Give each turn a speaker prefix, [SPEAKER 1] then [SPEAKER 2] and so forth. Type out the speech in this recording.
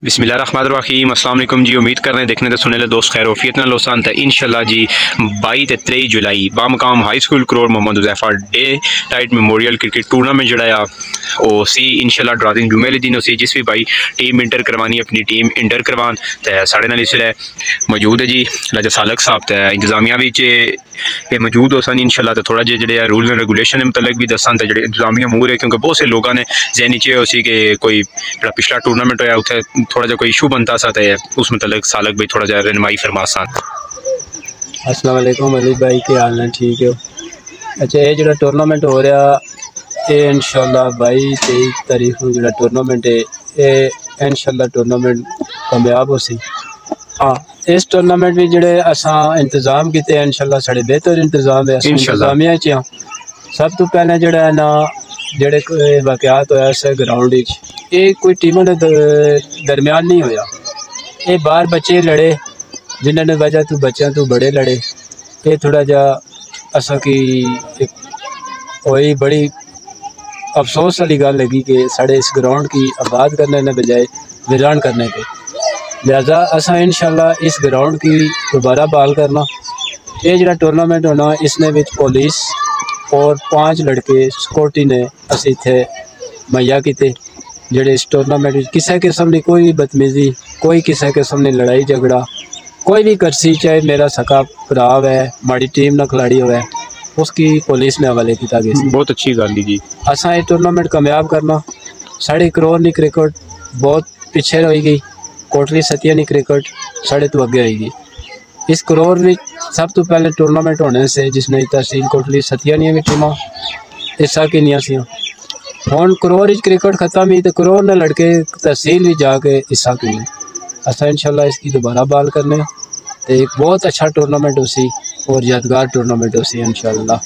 [SPEAKER 1] بسم اللہ الرحمن الرحیم۔ السلام علیکم جی، امید کر رہے ہیں دیکھنے تے سننے لے دوست خیر وفیت نال لوسان تے انشاءاللہ جی 22 تے 23 جولائی بامقام high school Karor Muhammad Huzaifa day night memorial cricket tournament جڑا او سی انشاءاللہ ڈرازنگ جمعے والے دن سی، جس بھی بھائی ٹیم انٹر کروانی اپنی ٹیم انٹر کروان تے ساڑے نال اس لیے موجود ہے جی لاجا سالک صاحب تے انتظامیہ وچ موجود ہو سن انشاءاللہ تے تھوڑا جڑے رولز اینڈ ریگولیشن دے متعلق بھی دسان تے جڑے انتظامیہ امور ہے، کیونکہ بہت سے لوگوں نے ذہنی چ ہو سی کہ کوئی جڑا پچھلا ٹورنامنٹ ہویا اتنے تھوڑا جا کوئی ایشو بنتا سا تے اس متعلق سالک بھی تھوڑا جا رہنمائی فرما سان۔
[SPEAKER 2] السلام علیکم علی بھائی، کیا حال ہے؟ ٹھیک ہے؟ اچھا، یہ جڑا ٹورنامنٹ ہو رہا یہ انشاءاللہ 22-23 تاریخ کو جڑا ٹورنامنٹ ہے یہ انشاءاللہ ٹورنامنٹ کامیاب ہو سی۔ ہاں، اس ٹورنامنٹ میں جڑے اساں انتظام کیتے انشاءاللہ ساڑے بہتر انتظام ہے انتظامیہ چ۔ سب تو پہلے جڑا ہے نا جڑے واقعات ہویا اس گراؤنڈ وچ یہ کوئی ٹیموں دے درمیان نہیں ہویا، یہ باہر بچے لڑے جنہوں نے وجہ تو بچوں تو بڑے لڑے۔ یہ تھوڑا جا اساں کی ہوئی بڑی افسوس والی گل لگی کہ ساڑے اس گراؤنڈ کی آباد کرنے نے بجائے ویران کرنے کے، لہذا اساں انشاءاللہ اس گراؤنڈ کی دوبارہ بحال کرنا۔ یہ جڑا ٹورنامنٹ ہونا اس نے وچ پولیس اور 5 لڑکے سکورٹی نے اسی تھے مہیا کیتے، جڑے اس ٹورنامنٹ میں کسی قسم کی کوئی بھی بدتمیزی، کوئی کسی قسم کی لڑائی جھگڑا کوئی بھی کرسی، چاہے میرا سکا بھرا ہے ماڑی ٹیم نہ کھلاڑی ہوئے اس کی پولیس میں حوالے کیتا گیا۔
[SPEAKER 1] بہت اچھی گل جی۔
[SPEAKER 2] اساں یہ ٹورنامنٹ کامیاب کرنا، ساڑی کرور نہیں کرکٹ بہت پیچھے رہی گئی، کوٹلی ستیہ نہیں کرکٹ ساڑے تو اگے رہی گئی۔ اس کرور میں سب تو پہلے ٹورنامنٹ ہونے سے جس نے تحصیل کوٹلی ستیہ نہیں بھی ٹیماں حصہ کینیاں سیاں، ہوں کرور کرکٹ ختم ہی تو کرور نے لڑکے تحصیل بھی جا کے حصہ کینے۔ اساں انشاءاللہ اس کی دوبارہ بحال کرنے تو ایک بہت اچھا ٹورنامنٹ ہو سی اور یادگار ٹورنامنٹ ہو سی انشاءاللہ۔